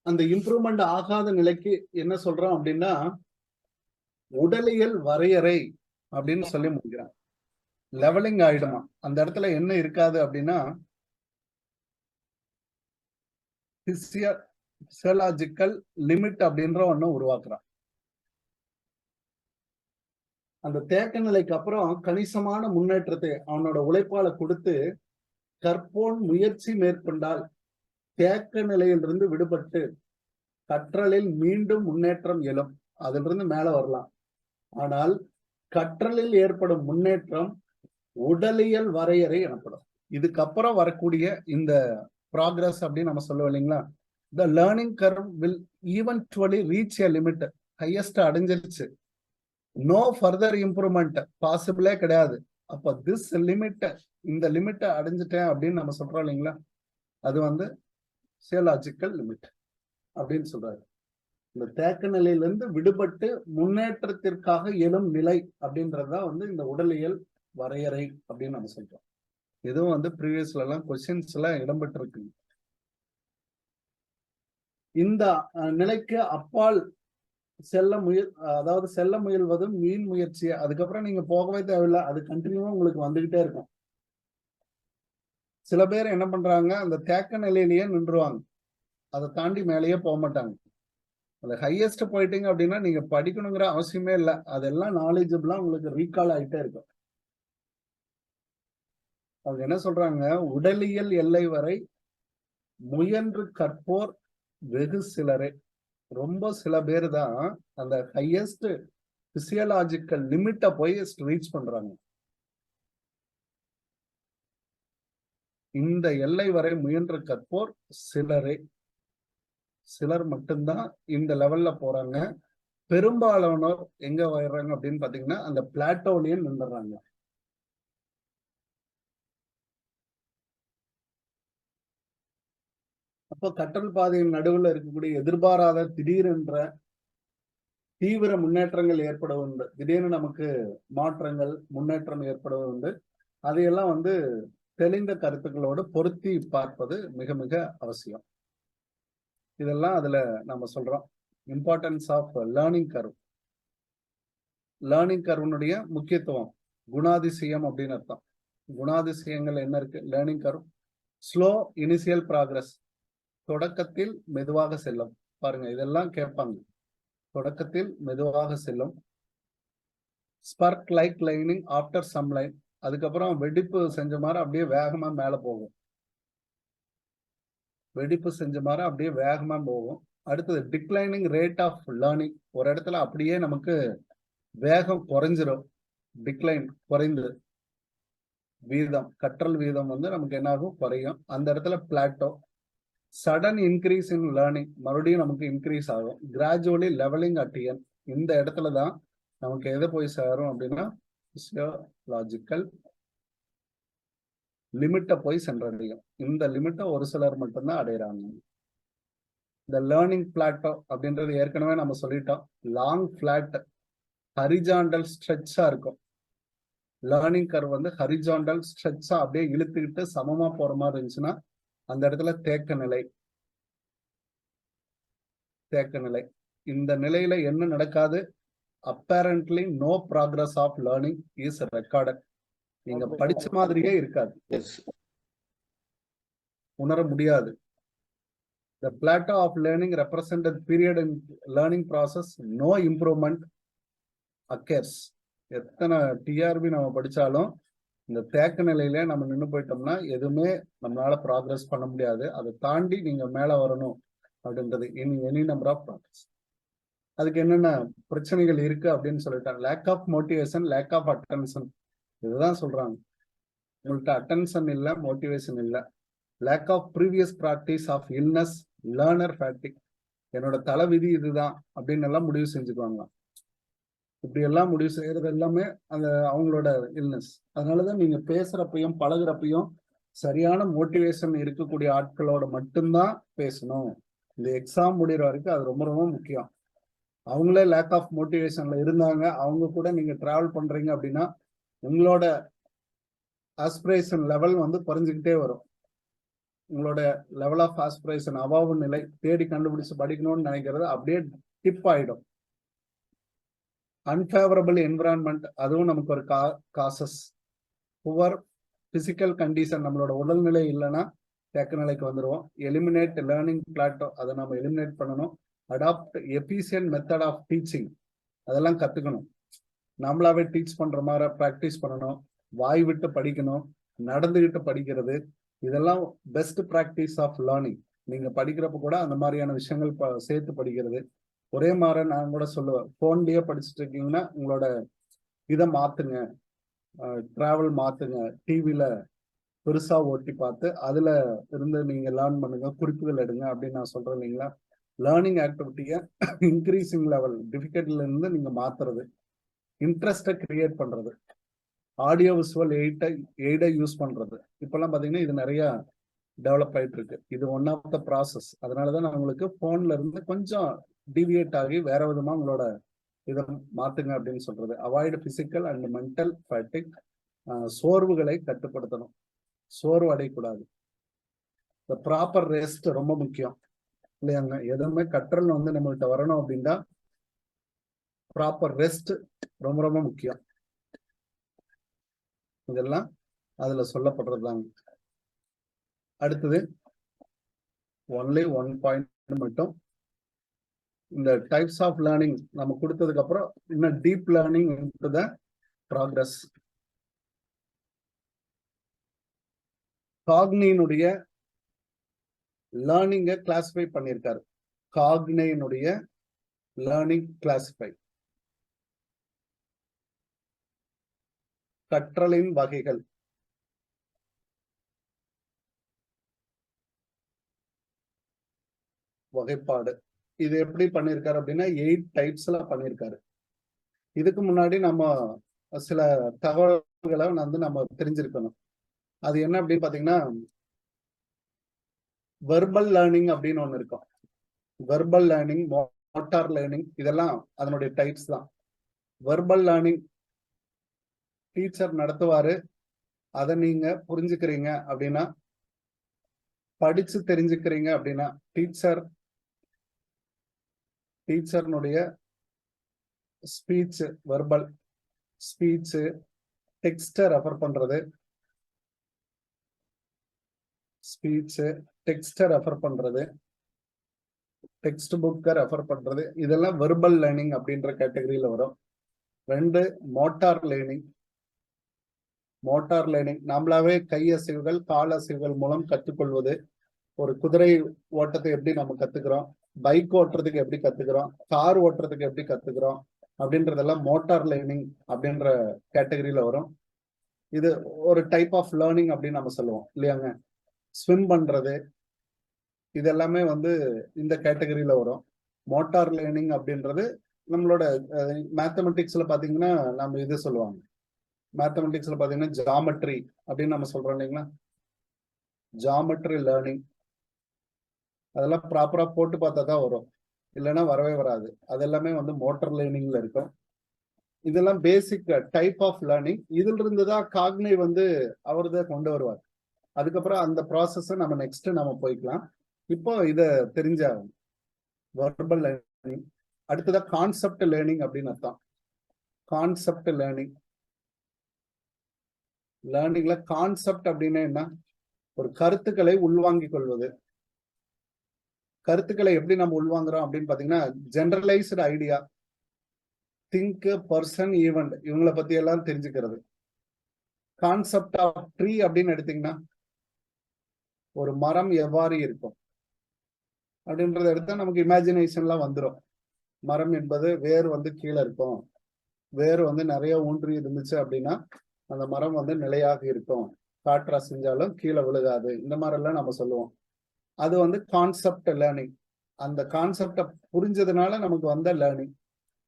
அந்த இம்ப்ரூவ்மெண்ட் ஆகாத நிலைக்கு என்ன சொல்றோம் அப்படின்னா உடலியல் வரையறை அப்படின்னு சொல்லி முடிக்கிறான். லெவலிங் ஆயிடுமா, அந்த இடத்துல என்ன இருக்காது அப்படின்னா பிசியலாஜிக்கல் லிமிட் அப்படின்ற ஒண்ணு உருவாக்குறான். அந்த தேக்க நிலைக்கு அப்புறம் கணிசமான முன்னேற்றத்தை அவனோட உழைப்பால கொடுத்து கற்போன் முயற்சி மேற்கொண்டால் தேக்க நிலையிலிருந்து விடுபட்டு கற்றலில் மீண்டும் முன்னேற்றம் எழும். அதிலிருந்து மேல வரலாம். ஆனால் கற்றலில் ஏற்படும் முன்னேற்றம் உடலியல் வரையறை எனப்படும். இதுக்கப்புறம் வரக்கூடிய இந்த ப்ராக்ரஸ் அப்படின்னு நம்ம சொல்லுவோம் இல்லைங்களா, the learning curve will eventually reach a limit. Highest அடைஞ்சிருச்சு, நோ ஃபர்தர் இம்ப்ரூவ்மெண்ட் பாசிபிளே கிடையாது. அப்ப திஸ் லிமிட், இந்த லிமிட்டை அடைஞ்சிட்டேன் அப்படின்னு நம்ம சொல்றோம் இல்லைங்களா, அது வந்து பிசியலாஜிக்கல் லிமிட் அப்படின்னு சொல்றாரு. இந்த தேக்க நிலையிலிருந்து விடுபட்டு முன்னேற்றத்திற்காக எழும் நிலை அப்படின்றதுதான் வந்து இந்த உடலியல் வரையறை அப்படின்னு நம்ம சொல்றோம். இதுவும் வந்து ப்ரீவியஸ்ல எல்லாம் கொஸ்டின்ஸ் எல்லாம் இடம்பெற்றிருக்கு. இந்த நிலைக்கு அப்பால் செல்ல அதாவது செல்ல முயல்வதும் மீன் முயற்சி. அதுக்கப்புறம் நீங்க போகவே தேவையில்லை, அது கண்டினியூவா உங்களுக்கு வந்துகிட்டே இருக்கும். சில பேர் என்ன பண்றாங்க, அந்த தேக்க நிலையிலேயே நின்றுவாங்க, அதை தாண்டி மேலேயே போக மாட்டாங்க. அந்த ஹையஸ்ட் போயிட்டீங்க அப்படின்னா நீங்க படிக்கணுங்கிற அவசியமே இல்லை, அதெல்லாம் நாலேஜபிளா உங்களுக்கு ரீகால் ஆகிட்டே இருக்கும். அவங்க என்ன சொல்றாங்க, உடலியல் எல்லை வரை முயன்று கற்போர் வெகு சிலரே. ரொம்ப சில பேர் தான் அந்த ஹையஸ்ட் பிசியலாஜிக்கல் லிமிட்டை போய் ரீச் பண்றாங்க. இந்த எல்லை வரை முயன்று கற்போர் சிலரே, சிலர் மட்டும்தான் இந்த லெவல்ல போறாங்க. பெரும்பாலானோர் எங்க வர்றாங்க அப்படின்னு பாத்தீங்கன்னா அந்த பிளாட்டோலயே நின்றுறாங்க. அப்போ கற்றல் பாதையின் நடுவில் இருக்கக்கூடிய எதிர்பாராத திடீரென்ற தீவிர முன்னேற்றங்கள் ஏற்பட உண்டு. திடீர்னு நமக்கு மாற்றங்கள் முன்னேற்றம் ஏற்பட உண்டு. அதையெல்லாம் வந்து தெளிந்த கருத்துக்களோடு பொருத்தி பார்ப்பது மிக மிக அவசியம். இதெல்லாம் அதுல நம்ம சொல்றோம் importance of learning curve. Learning கர்வனுடைய முக்கியத்துவம், குணாதிசயம் அப்படின்னு அர்த்தம். குணாதிசயங்கள் என்ன இருக்கு, learning curve slow initial progress, தொடக்கத்தில் மெதுவாக செல்லும். பாருங்க, இதெல்லாம் கேட்பாங்க. தொடக்கத்தில் மெதுவாக செல்லும். Spurt like lining after some line, அதுக்கப்புறம் வெடிப்பு செஞ்ச மாதிரி அப்படியே வேகமா மேல போகும். வெடிப்பு செஞ்ச மாதிரி அப்படியே வேகமா போகும். அடுத்தது டிக்ளைனிங் ரேட் ஆஃப் லேர்னிங், ஒரு இடத்துல அப்படியே நமக்கு வேகம் குறைஞ்சிரும். டிக்ளைன் குறைந்து வீதம், கற்றல் வீதம் வந்து நமக்கு என்ன ஆகும், குறையும். அந்த இடத்துல Plato. Sudden increase in learning, மறுபடியும் நமக்கு இன்க்ரீஸ் ஆகும். கிராஜுவலி லெவலிங் அட் என், இந்த இடத்துல தான் நமக்கு எதை போய் சேரும் அப்படின்னா பிசியோலாஜிக்கல் லிமிட்டை போய் சென்றடையும். இந்த லிமிட்டை ஒரு சிலர் மட்டும்தான் அடைகிறாங்க. இந்த லேர்னிங் பிளாட்டோ அப்படின்றது ஏற்கனவே நம்ம சொல்லிட்டோம், லாங் பிளாட் ஹரிஜாண்டல் ஸ்ட்ரெச்சா இருக்கும். லேர்னிங் கர்வ் வந்து ஹரிஜாண்டல் ஸ்ட்ரெச்சா அப்படியே இழுத்துக்கிட்டு சமமா போற மாதிரி இருந்துச்சுன்னா அந்த இடத்துல தேக்க நிலை. தேக்க நிலை, இந்த நிலையில என்ன நடக்காது, apparently no progress of learning is recorded. நீங்க படிச்ச மாதிரியே இருக்காது, உணர முடியாது. The plateau of learning represented period in learning process, no improvement occurs. எத்தனை டிஆர்பி நம்ம படிச்சாலும் இந்த தேக்க நிலையில நம்ம நின்று போயிட்டோம்னா எதுவுமே நம்மளால ப்ராக்ரஸ் பண்ண முடியாது. அதை தாண்டி நீங்க மேல வரணும் அப்படின்றது எனி நம்பர் ஆஃப் ப்ராக்ரஸ். அதுக்கு என்னென்ன பிரச்சனைகள் இருக்கு அப்படின்னு சொல்லிட்டாங்க. Lack of motivation, lack of attention, இதுதான் சொல்றாங்க. உங்கள்கிட்ட அட்டென்ஷன் இல்லை, மோட்டிவேஷன் இல்லை. Lack of previous practice of illness, learner fatigue, என்னோட தலைவிதி இதுதான் அப்படின்னு எல்லாம் முடிவு செஞ்சுக்குவாங்களாம். இப்படி எல்லாம் முடிவு செய்யறது எல்லாமே அந்த அவங்களோட இல்னஸ். அதனாலதான் நீங்க பேசுறப்பையும் பழகுறப்பையும் சரியான மோட்டிவேஷன் இருக்கக்கூடிய ஆட்களோட மட்டும்தான் பேசணும். இந்த எக்ஸாம் முடிகிற வரைக்கும் அது ரொம்ப ரொம்ப முக்கியம். அவங்களே லேக் ஆஃப் மோட்டிவேஷன்ல இருந்தாங்க, அவங்க கூட நீங்க டிராவல் பண்றீங்க அப்படின்னா உங்களோட ஆஸ்பிரேஷன் லெவல் வந்து குறைஞ்சிக்கிட்டே வரும். உங்களோட லெவல் ஆஃப் ஆஸ்பிரேஷன் அவாவு நிலை தேடி கண்டுபிடிச்சு படிக்கணும்னு நினைக்கிறது அப்படியே டிப் ஆயிடும். அன்ஃபேவரபிள் என்விரான்மெண்ட், அதுவும் நமக்கு ஒரு காசஸ். புவர் பிசிக்கல் கண்டிஷன், நம்மளோட உடல்நிலை இல்லைன்னா தேக்க நிலைக்கு வந்துடுவோம். எலிமினேட் லேர்னிங் பிளாட்டோ, அதை நம்ம எலிமினேட் பண்ணணும். Adopt efficient method of teaching, அதெல்லாம் கத்துக்கணும். நம்மளாவே டீச் பண்ற மாதிரி ப்ராக்டிஸ் பண்ணணும். வாய் விட்டு படிக்கணும், நடந்துகிட்டு படிக்கிறது, இதெல்லாம் பெஸ்ட் ப்ராக்டிஸ் ஆஃப் லேர்னிங். நீங்க படிக்கிறப்ப கூட அந்த மாதிரியான விஷயங்கள் சேர்த்து படிக்கிறது. ஒரே மாதிரி நான் கூட சொல்லுவேன், போன்லயே படிச்சுட்டு இருக்கீங்கன்னா உங்களோட இதை மாத்துங்க, டிராவல் மாத்துங்க, டிவில பெருசா ஓட்டி பார்த்து அதுல இருந்து நீங்க லேர்ன் பண்ணுங்க, குறிப்புகள் எடுங்க அப்படின்னு நான் சொல்றேன் இல்லைங்களா. லேர்னிங் ஆக்டிவிட்டியை இன்க்ரீசிங் லெவல் டிஃபிகல்ட்ல இருந்து நீங்க மாத்துறது, இன்ட்ரெஸ்டை கிரியேட் பண்றது, ஆடியோ விசுவல் எய்டை யூஸ் பண்றது. இப்பெல்லாம் பாத்தீங்கன்னா இது நிறைய டெவலப் ஆயிட்டு இருக்கு. இது ஒன் ஆஃப் த ப்ராசஸ். அதனாலதான் நான் உங்களுக்கு போன்ல இருந்து கொஞ்சம் டிவியேட் ஆகி வேற விதமா உங்களோட இதை மாத்துங்க அப்படின்னு சொல்றது. Avoid physical and mental fatigue, சோர்வுகளை கட்டுப்படுத்தணும், சோர்வு அடையக்கூடாது. இந்த ப்ராப்பர் ரெஸ்ட் ரொம்ப முக்கியம் இல்லையாங்க. எதுவுமே கற்றல் வந்து நம்மகிட்ட வரணும் அப்படின்னா ப்ராப்பர் ரெஸ்ட் ரொம்ப ரொம்ப முக்கியம். இதெல்லாம் அதுல சொல்லப்படுறதுதாங்க. அடுத்தது ஒன்லி 1 பாயிண்ட் மட்டும், இந்த டைப்ஸ் ஆஃப் லேர்னிங் நம்ம கொடுத்ததுக்கு அப்புறம் இன்னும் deep learning into the progress. காக்னியினுடைய லேர்னிங்கை கிளாசிஃபை பண்ணியிருக்காரு. காக்னியினுடைய லேர்னிங் கிளாசிஃபை, கற்றலின் வகைகள். வகைப்பாடு இது எப்படி பண்ணியிருக்காரு அப்படின்னா 8 டைப்ஸ்ல பண்ணியிருக்காரு. இதுக்கு முன்னாடி நம்ம சில தகவல்களை நம்ம தெரிஞ்சிருக்கணும். அது என்ன அப்படின்னு பாத்தீங்கன்னா, வெர்பல் லேர்னிங் அப்படின்னு ஒண்ணு இருக்கும். வெர்பல் லேர்னிங், மோட்டார் லேர்னிங், இதெல்லாம் அதனுடைய டைப்ஸ் தான். வெர்பல் லேர்னிங் டீச்சர் நடத்துவாரு, அதை நீங்க புரிஞ்சுக்கிறீங்க அப்படின்னா, படிச்சு தெரிஞ்சுக்கிறீங்க அப்படின்னா, டீச்சர்னுடைய ஸ்பீச், வெர்பல் ஸ்பீச், டெக்ஸ்ட ரெஃபர் பண்றது, ஸ்பீச் டெக்ஸ்ட ரெஃபர் பண்றது, டெக்ஸ்ட் புக்கை ரெஃபர் பண்றது, இதெல்லாம் வெர்பல் லேர்னிங் அப்படின்ற கேட்டகரியில வரும். 2 மோட்டார் லேர்னிங். மோட்டார் லேர்னிங் நம்மளாவே கை அசைவுகள், கால் அசைவுகள் மூலம் கற்றுக்கொள்வது. ஒரு குதிரை ஓட்டத்தை எப்படி நம்ம கத்துக்கிறோம், பைக் ஓட்டுறதுக்கு எப்படி கத்துக்கிறோம், கார் ஓட்டுறதுக்கு எப்படி கத்துக்கிறோம் அப்படின்றதெல்லாம் மோட்டார் லேர்னிங் அப்படின்ற கேட்டகரியில வரும். இது ஒரு டைப் ஆஃப் லேர்னிங் அப்படின்னு நம்ம சொல்லுவோம் இல்லையாங்க. ஸ்விம் பண்றது, இது எல்லாமே இந்த கேட்டகரியில வரும். மோட்டார் லேர்னிங் அப்படின்றது நம்மளோட மேத்தமெட்டிக்ஸ்ல பாத்தீங்கன்னா நம்ம இது சொல்லுவாங்க. மேத்தமெட்டிக்ஸ்ல பாத்தீங்கன்னா ஜாமெட்ரி அப்படின்னு நம்ம சொல்றோம் இல்லைங்களா. ஜாமெட்ரி லேர்னிங், அதெல்லாம் ப்ராப்பரா போட்டு பார்த்தா தான் வரும், இல்லைன்னா வரவே வராது. அதெல்லாமே மோட்டார் லேர்னிங்ல இருக்கும். இதெல்லாம் பேசிக் டைப் ஆஃப் லேர்னிங். இதுல இருந்து தான் காக்னி அவர்தான் கொண்டு வருவார். அதுக்கப்புறம் அந்த ப்ராசஸ் நம்ம நெக்ஸ்ட் நம்ம போய்க்கலாம். இப்போ இதை தெரிஞ்சாகும். Verbal learning. அடுத்ததா கான்செப்ட் லேர்னிங் அப்படின்னு அர்த்தம். கான்செப்ட் லேர்னிங், லேர்னிங்ல கான்செப்ட் அப்படின்னா என்ன, ஒரு கருத்துக்களை உள்வாங்கிக் கொள்வது. கருத்துக்களை எப்படி நம்ம உள்வாங்குறோம் அப்படின்னு பாத்தீங்கன்னா, generalised idea, think, person, event, இவங்களை பத்தி எல்லாம் தெரிஞ்சுக்கிறது. கான்செப்ட் ஆஃப் ட்ரீ அப்படின்னு எடுத்தீங்கன்னா, ஒரு மரம் எவ்வாறு இருக்கும் அப்படின்றத எடுத்தா நமக்கு இமேஜினேஷன்லாம் வந்துடும். மரம் என்பது வேர் கீழே இருக்கும், வேர் நிறைய ஊன்றி இருந்துச்சு அப்படின்னா அந்த மரம் நிலையாக இருக்கும், காற்று அசைஞ்சாலும் கீழே விழுகாது, இந்த மாதிரி எல்லாம் நம்ம சொல்லுவோம். அது வந்து கான்செப்ட் லேர்னிங். அந்த கான்செப்டை புரிஞ்சதுனால நமக்கு வந்த லேர்னிங்.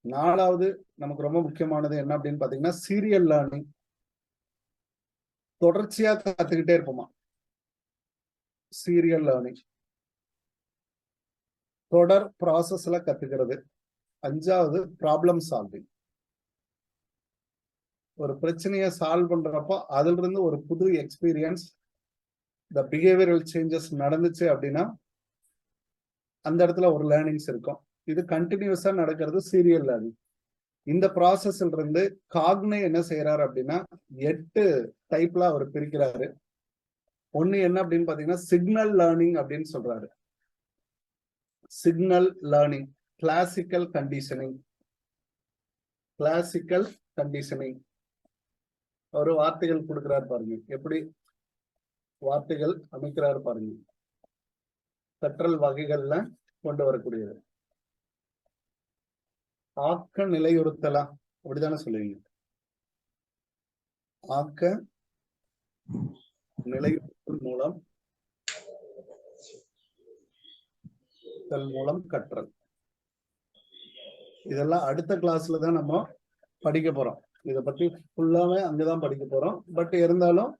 4வது நமக்கு ரொம்ப முக்கியமானது என்ன அப்படின்னு பாத்தீங்கன்னா சீரியல் லேர்னிங். தொடர்ச்சியா கத்துக்கிட்டே இருப்போமா, சீரியல் லேர்னிங், தொடர் ப்ராசஸ்ல கத்துக்கிறது. 5வது ப்ராப்ளம் சால்விங். ஒரு பிரச்சனையை சால்வ் பண்றப்போ அதுல இருந்து ஒரு புது எக்ஸ்பீரியன்ஸ், இந்த பிஹேவியரல் சேஞ்சஸ் நடந்துச்சு அப்படின்னா அந்த இடத்துல ஒரு லேர்னிங்ஸ் இருக்கும். இது கண்டினியூஸா நடக்கிறது சீரியல் லேர்னிங். இந்த ப்ராசஸ்ல இருந்து காக்னே என்ன செய்யறாரு அப்படின்னா 8 டைப்ல அவர் பிரிக்கிறாரு. ஒண்ணு என்ன அப்படின்னு பாத்தீங்கன்னா சிக்னல் லேர்னிங் அப்படின்னு சொல்றாரு. Signal learning, classical conditioning. Classical conditioning ஒரு வார்த்தைகள் கொடுக்கிறார் பாருங்க, எப்படி வார்த்தைகள் அமைக்கிறார் பாருங்க. கற்றல் வகைகள்ல கொண்டு வரக்கூடியது. ஆக்க நிலையுறுத்தலா, அப்படித்தானே சொல்லுவீங்க. ஆக்க நிலையுறுத்தல் மூலம் கற்றல். இதெல்லாம் அடுத்த கிளாஸ்ல தான் நம்ம படிக்க போறோம். இதை பத்தி ஃபுல்லாவே அங்கதான் படிக்க போறோம். பட் இருந்தாலும்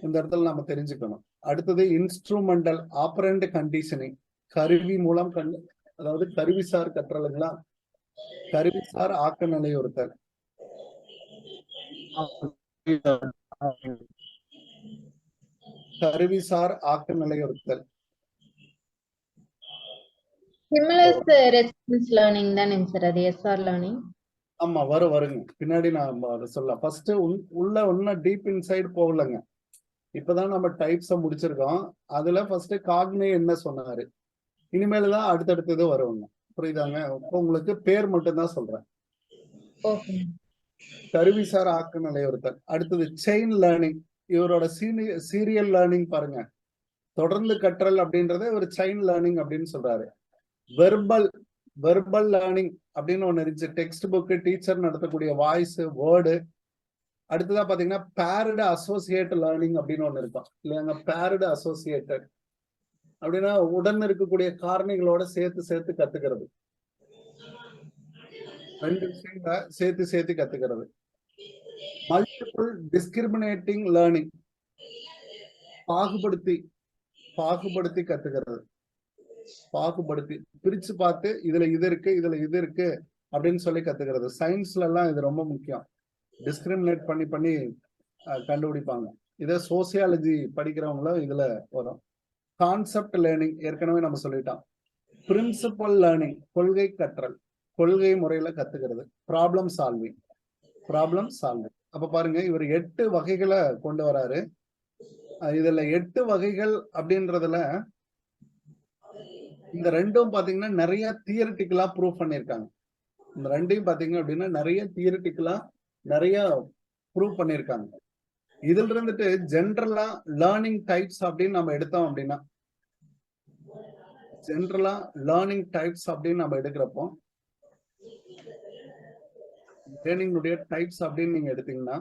இந்த இடத்துல நம்ம தெரிஞ்சுக்கணும். அடுத்தது இன்ஸ்ட்ருமெண்டல் ஆப்பரண்ட் கண்டிஷனிங். கருவி மூலம் அதாவது கருவிசார் கற்றலுங்களா, கருவிசார் ஆக்க நிலையுறுத்தல். கருவிசார் ஆக்க நிலையுறுத்தல். Stimulus response learning தானேங்க சார், அது எஸ்ஆர் லேர்னிங். ஆமா, வருங்க பின்னாடி நான் சொல்லலாம். ஃபர்ஸ்ட் உள்ள ஒன்னும் டீப் இன்சைட் போகலங்க. இப்பதான் நம்ம டைப்ஸ முடிச்சிருக்கோம். அதுல ஃபர்ஸ்ட் காக்னே என்ன சொன்னாரு, இனிமேல் தான் அடுத்தடுத்தது வருவாங்க. புரியுதாங்க? இப்போ உங்களுக்கு பேர் மட்டும் தான் சொல்றேன். கருவிசார் ஆக்க நிலையுறுத்தல். அடுத்தது செயின் லேர்னிங். இவரோட சீரியல் லேர்னிங் பாருங்க, தொடர்ந்து கற்றல் அப்படின்றத ஒரு செயின் லேர்னிங் அப்படின்னு சொல்றாரு. வெர்பல் லேர்னிங் அப்படின்னு ஒண்ணு இருந்துச்சு. டெக்ஸ்ட் புக், டீச்சர் நடத்தக்கூடிய வாய்ஸ், வேர்டு. அடுத்ததா பாத்தீங்கன்னா பேர்டு அசோசியேட் லேர்னிங் அப்படின்னு ஒண்ணு இருக்கும் இல்லையாங்க. பேர்டு அசோசியேட்டட் அப்படின்னா உடன் இருக்கக்கூடிய காரணிகளோட சேர்த்து கத்துக்கிறது. 2 விஷயங்களை சேர்த்து கத்துக்கிறது. Multiple discriminating learning. பாகுபடுத்தி கத்துக்கிறது. பாகுபடுத்தி பிரிச்சு பார்த்து இதுல இது இருக்கு அப்படின்னு சொல்லி கத்துக்கிறது. சயின்ஸ்ல எல்லாம் இது ரொம்ப முக்கியம். டிஸ்கிரிமினேட் பண்ணி கண்டுபிடிப்பாங்க. இதை சோசியாலஜி படிக்கிறவங்களும் இதுல வரும். கான்செப்ட் லேர்னிங் ஏற்கனவே நம்ம சொல்லிட்டோம். பிரின்சிபல் லேர்னிங், கொள்கை கற்றல், கொள்கை முறையில கத்துக்கிறது. Problem solving. அப்ப பாருங்க, இவர் 8 வகைகளை கொண்டு வராரு. இதுல 8 வகைகள் அப்படின்றதுல இந்த ரெண்டும் பாத்தீங்கன்னா நிறைய தியரிட்டிக்கலா ப்ரூவ் பண்ணிருக்காங்க. இந்த ரெண்டையும் பாத்தீங்க அப்படின்னா நிறைய தியரிட்டிக்கலா நிறைய ப்ரூவ் பண்ணிருக்காங்க. இதுல இருந்துட்டு ஜென்ரலா லேர்னிங் டைப்ஸ் அப்படின்னு நம்ம எடுத்தோம் அப்படின்னா, எடுக்கிறப்போ லேர்னிங்குடைய டைப்ஸ் அப்படின்னு நீங்க எடுத்தீங்கன்னா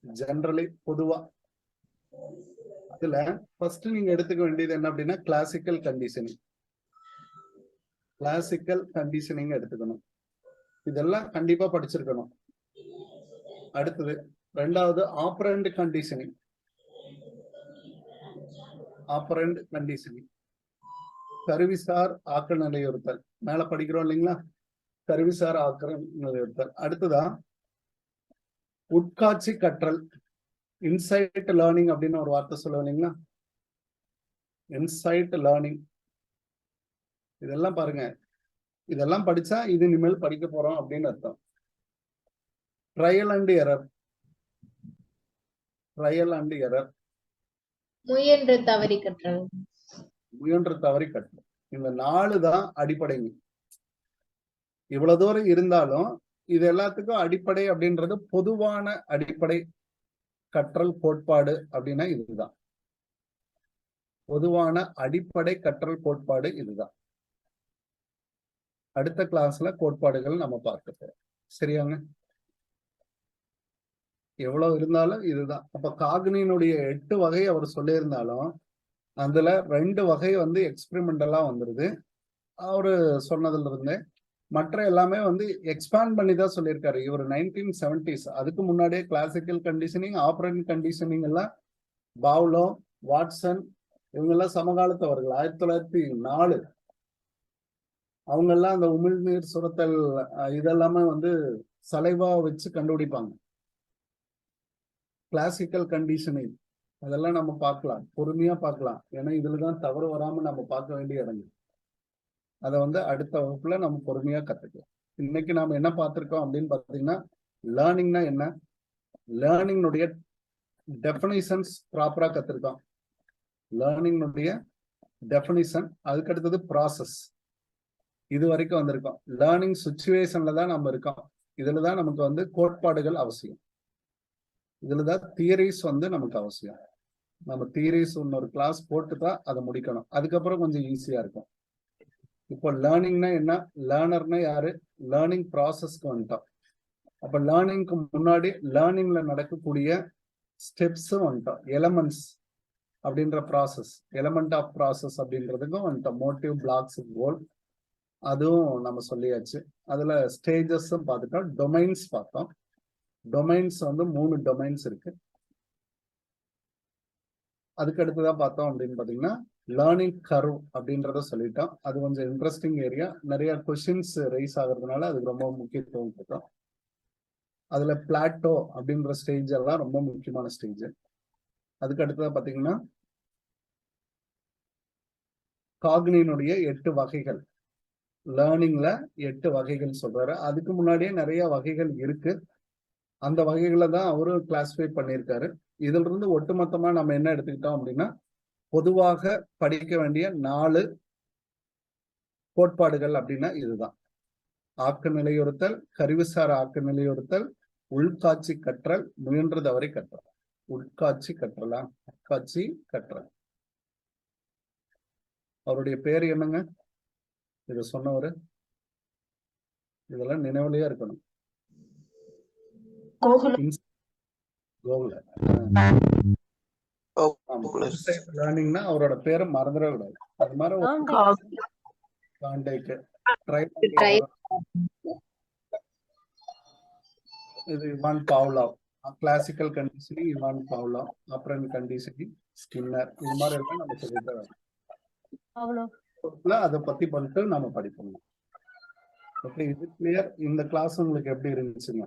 ஜெனரலி பொதுவா அதுல ஃபர்ஸ்ட் நீங்க எடுத்துக்க வேண்டியது என்ன அப்படின்னா கிளாசிக்கல் கண்டிஷனிங் எடுத்துக்கணும். இதெல்லாம் கண்டிப்பா படிச்சிருக்கணும். அடுத்தது 2வது ஆப்பரண்ட் கண்டிஷனிங், கருவிசார் ஆக்க நிலையுறுத்தல். மேல படிக்கிறோம் இல்லைங்களா, கருவிசார் ஆக்க நிலையுறுத்தல். அடுத்ததா உட்காட்சி கற்றல், இன்சைட் லேர்னிங் அப்படின்னு ஒரு வார்த்தை சொல்லுவோம் இல்லைங்களா, இன்சைட் லேர்னிங். இதெல்லாம் பாருங்க, இதெல்லாம் படிச்சா இது இனிமேல் படிக்க போறோம் அப்படின்னு அர்த்தம். Trial and error. முயன்று தவறி கற்றல். இந்த 4 தான் அடிப்படைங்க. இவ்வளவு தூரம் இருந்தாலும் இது எல்லாத்துக்கும் அடிப்படை அப்படின்றது பொதுவான அடிப்படை கற்றல் கோட்பாடு அப்படின்னா இதுதான். பொதுவான அடிப்படை கற்றல் கோட்பாடு இதுதான். அடுத்த கிளாஸ்ல கோட்பாடுகள் நம்ம பார்க்க போறோம். சரியாங்க? எவ்வளவு இருந்தாலும் இதுதான். அப்ப காக்னினுடைய 8 வகை அவர் சொல்லியிருந்தாலும் அதுல 2 வகை வந்து எக்ஸ்பெரிமெண்டலா வந்துருது. அவரு சொன்னதுல இருந்தே மற்ற எல்லாமே வந்து எக்ஸ்பேண்ட் பண்ணி தான் சொல்லியிருக்காரு. இவர் 1970s அதுக்கு முன்னாடியே கிளாசிக்கல் கண்டிஷனிங், ஆபரண்ட் கண்டிஷனிங் எல்லாம் பாவ்லோ, வாட்சன் இவங்க எல்லாம் சமகாலத்தவர்கள். 1904 அவங்க எல்லாம் அந்த உமிழ்நீர் சுரத்தல் இதெல்லாமே வந்து சலைவா வச்சு கண்டுபிடிப்பாங்க. கிளாசிக்கல் கண்டிஷனிங் அதெல்லாம் நம்ம பார்க்கலாம், பொறுமையா பார்க்கலாம். ஏன்னா இதுலதான் தவறு வராம நம்ம பார்க்க வேண்டிய இடங்கள். அதை வந்து அடுத்த வகுப்புல நம்ம பொறுமையா கத்துக்கலாம். இன்னைக்கு நாம என்ன பார்த்திருக்கோம் அப்படின்னு பாத்தீங்கன்னா, லேர்னிங்னா என்ன, லேர்னிங்னுடைய டெஃபினிஷன்ஸ் ப்ராப்பரா கத்துருக்கோம். லேர்னிங்னுடைய டெஃபினிஷன், அதுக்கு அடுத்தது ப்ராசஸ், இது வரைக்கும் வந்திருக்கோம். லேர்னிங் சுச்சுவேஷன்ல தான் நம்ம இருக்கோம். இதுலதான் நமக்கு வந்து கோட்பாடுகள் அவசியம். இதுலதான் தியரிஸ் வந்து நமக்கு அவசியம். நம்ம தியரிஸ் இன்னொரு கிளாஸ் போட்டு தான் அதை முடிக்கணும். அதுக்கப்புறம் கொஞ்சம் ஈஸியா இருக்கும். இப்போ லேர்னிங்னா என்ன, லேர்னர்னா யாரு, லேர்னிங் ப்ராசஸ்க்கு வந்துட்டோம். அப்ப லேர்னிங்க்கு முன்னாடி லேர்னிங்ல நடக்கக்கூடிய ஸ்டெப்ஸும் வந்துட்டோம். எலமெண்ட்ஸ் அப்படின்ற ப்ராசஸ், எலமெண்ட் ஆஃப் ப்ராசஸ் அப்படின்றதுக்கும் வந்துட்டோம். மோட்டிவ், பிளாக்ஸ், கோல் அதுவும் நம்ம சொல்லியாச்சு. அதுல ஸ்டேஜஸும் பார்த்துட்டோம், டொமைன்ஸ் பார்த்தோம். டொமைன்ஸ் வந்து 3 டொமைன்ஸ் இருக்கு. அதுக்கு அடுத்துதான் பார்த்தோம் அப்படின்னு பாத்தீங்கன்னா லேர்னிங் கர்வ் அப்படின்றத சொல்லிட்டோம். அது கொஞ்சம் இன்ட்ரெஸ்டிங் ஏரியா, நிறைய கொஸ்டின்ஸ் ரைஸ் ஆகுறதுனால அதுக்கு ரொம்ப முக்கியத்துவம் கொடுத்தோம். அதுல பிளாட்டோ அப்படின்ற ஸ்டேஜ் எல்லாம் ரொம்ப முக்கியமான ஸ்டேஜ். அதுக்கு அடுத்ததான் பாத்தீங்கன்னா காக்னினுடைய 8 வகைகள், லேர்னிங்ல 8 வகைகள் சொல்றாரு. அதுக்கு முன்னாடியே நிறைய வகைகள் இருக்கு. அந்த வகைகளை தான் அவரு கிளாசிஃபை பண்ணியிருக்காரு. இதுல இருந்து ஒட்டுமொத்தமா நம்ம என்ன எடுத்துக்கிட்டோம் அப்படின்னா, பொதுவாக படிக்க வேண்டிய 4 கோட்பாடுகள் அப்படின்னா இதுதான். ஆக்க நிலையுறுத்தல், கருவிசார் ஆக்க நிலையுறுத்தல், உள்காட்சி கற்றல், முயன்று தவறி கற்றல். உட்காட்சி கற்றலா, உட்காட்சி கற்றல். அவருடைய பேர் என்னங்க, இத சொன்னவரு, இதெல்லாம் நினைவுலயே இருக்கணும். கோகுல. லேர்னிங்னா அவரோட பேரை மறந்துடவே கூடாது. அது மாதிரி காண்டேக்கு இது Ivan Pavlov, classical conditioning Ivan Pavlov, operant conditioning Skinner. இது மாதிரி எல்லாம் நம்ம சொல்லிட்டு அதை பத்தி பண்ணிட்டு நம்ம படிப்போம். ஓகே, இது கிளியர். இந்த கிளாஸ் உங்களுக்கு எப்படி இருந்துச்சுங்க?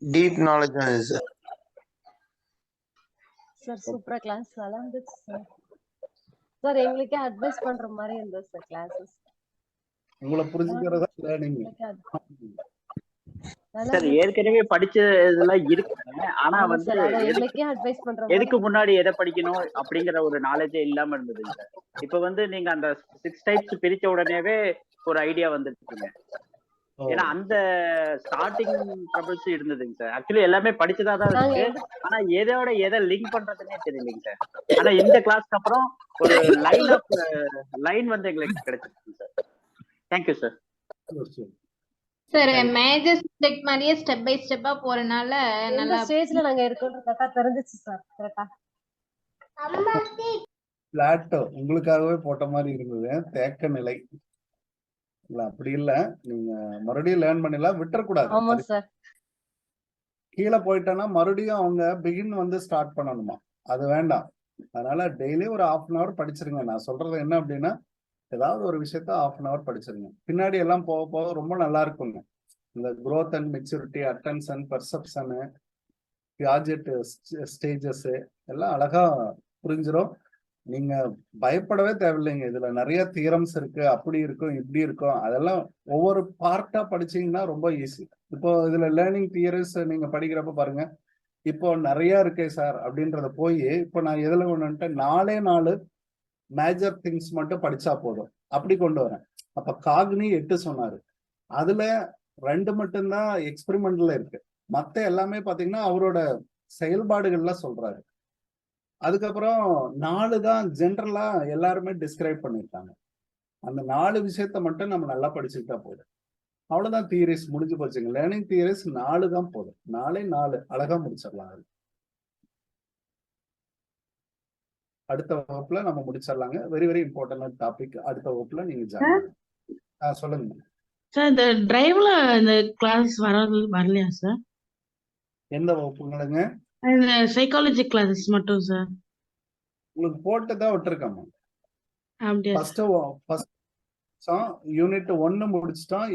Deep knowledge sir. சார் சூப்பரா கிளாஸ் நல்லா இருந்துச்சு சார். சார் எங்களுக்கே அட்வைஸ் பண்ற மாதிரி இருந்தது சார் கிளாஸஸ். உங்களை புரிஞ்சுக்கிறதா லேர்னிங். சார் ஏற்கனவே படிச்ச இதெல்லாம் இருக்குங்க. ஆனா வந்து எங்களுக்கே அட்வைஸ் பண்ற எதுக்கு முன்னாடி எதை படிக்கணும் அப்படிங்கிற ஒரு நாலேஜே இல்லாம இருந்ததுங்க சார். இப்ப வந்து நீங்க அந்த 6 டைப்ஸ் பிரிச்ச உடனேவே ஒரு ஐடியா வந்துருச்சுங்க. ஏன்னா அந்த ஸ்டார்டிங் ட்ரபிள்ஸ் இருந்ததுங்க சார். ஆக்சுவலி எல்லாமே படிச்சதா தான் இருக்கு, ஆனா எதோட எதை லிங்க் பண்றதுன்னே தெரியலைங்க சார். ஆனா இந்த கிளாஸ்க்கு அப்புறம் ஒரு லைன் வந்து எங்களுக்கு கிடைச்சிருக்கு sir. Thank you sir. Sir major subject மாதிரியே ஸ்டெப் பை ஸ்டெப்பா போறனால நல்ல ஸ்டேஜ்ல நாங்க இருக்கோம்னு கரெக்டா தெரிஞ்சிச்சு சார். கரெக்டா பிளாட்டோ உங்களுக்காகவே போட்ட மாதிரி இருந்தது. தேக்க நிலை இல்ல, அப்படி இல்ல. நீங்க மறுபடியும் லேர்ன் பண்ணலாம், விட்டுறக்கூடாது. ஆமா சார். கீழே போயிட்டோன்னா மறுபடியும் அவங்க பிகின் வந்து ஸ்டார்ட் பண்ணணுமா, அது வேண்டாம். அதனால டெய்லி ஒரு 1/2 hour படிச்சிருங்க. நான் சொல்றது என்ன அப்படின்னா, ஏதாவது ஒரு விஷயத்த 1/2 hour படிச்சிருங்க. பின்னாடி எல்லாம் போக போக ரொம்ப நல்லா இருக்குங்க. இந்த growth and maturity, attention, perception, Piaget stages எல்லாம் அழகா புரிஞ்சிடும். நீங்க பயப்படவே தேவையில்லைங்க. இதுல நிறைய தியரம்ஸ் இருக்கு, அப்படி இருக்கும் இப்படி இருக்கும். அதெல்லாம் ஒவ்வொரு பார்ட்டா படிச்சீங்கன்னா ரொம்ப ஈஸி. இப்போ இதுல லேர்னிங் தியரிஸ் நீங்க படிக்கிறப்ப பாருங்க, இப்போ நிறைய இருக்கே சார் அப்படின்றத போய் இப்போ நான் எதுல கொண்டு வந்துட்டேன், 4 மேஜர் திங்ஸ் மட்டும் படிச்சா போதும் அப்படி கொண்டு வரேன். அப்ப காக்னி 8 சொன்னாரு, அதுல 2 மட்டும்தான் எக்ஸ்பெரிமெண்ட்ல இருக்கு. மத்த எல்லாமே பாத்தீங்கன்னா அவரோட செயல்பாடுகள்லாம் சொல்றாரு. அதுக்கப்புறம் 4 தான் ஜென்ரலா எல்லாருமே டிஸ்கிரைப் பண்ணிருக்காங்க. அந்த 4 விஷயத்த மட்டும் நம்ம நல்லா படிச்சுக்கிட்டா போதும். அவ்வளவுதான் தியரிஸ் முடிஞ்சு போச்சுங்க. லேர்னிங் தியரிஸ் 4 தான் போதும். 4 அழகா முடிச்சிடலாம். அது அடுத்த வகுப்புல நம்ம முடிச்சிடலாங்க. Very very important topic. அடுத்த வகுப்புல நீங்க ஜாயின் சொல்லுங்க. சார் இந்த டிரைவ்ல இந்த கிளாஸ் வரலையா சார்? எந்த வகுப்புங்களுங்க? இந்த சைக்காலஜி கிளாஸஸ் மட்டும் சார். உங்களுக்கு போட்டுதான் விட்டுருக்காமா. அப்படியா ஃபர்ஸ்ட் யூனிட் 1 முடிச்சிட்டோம்.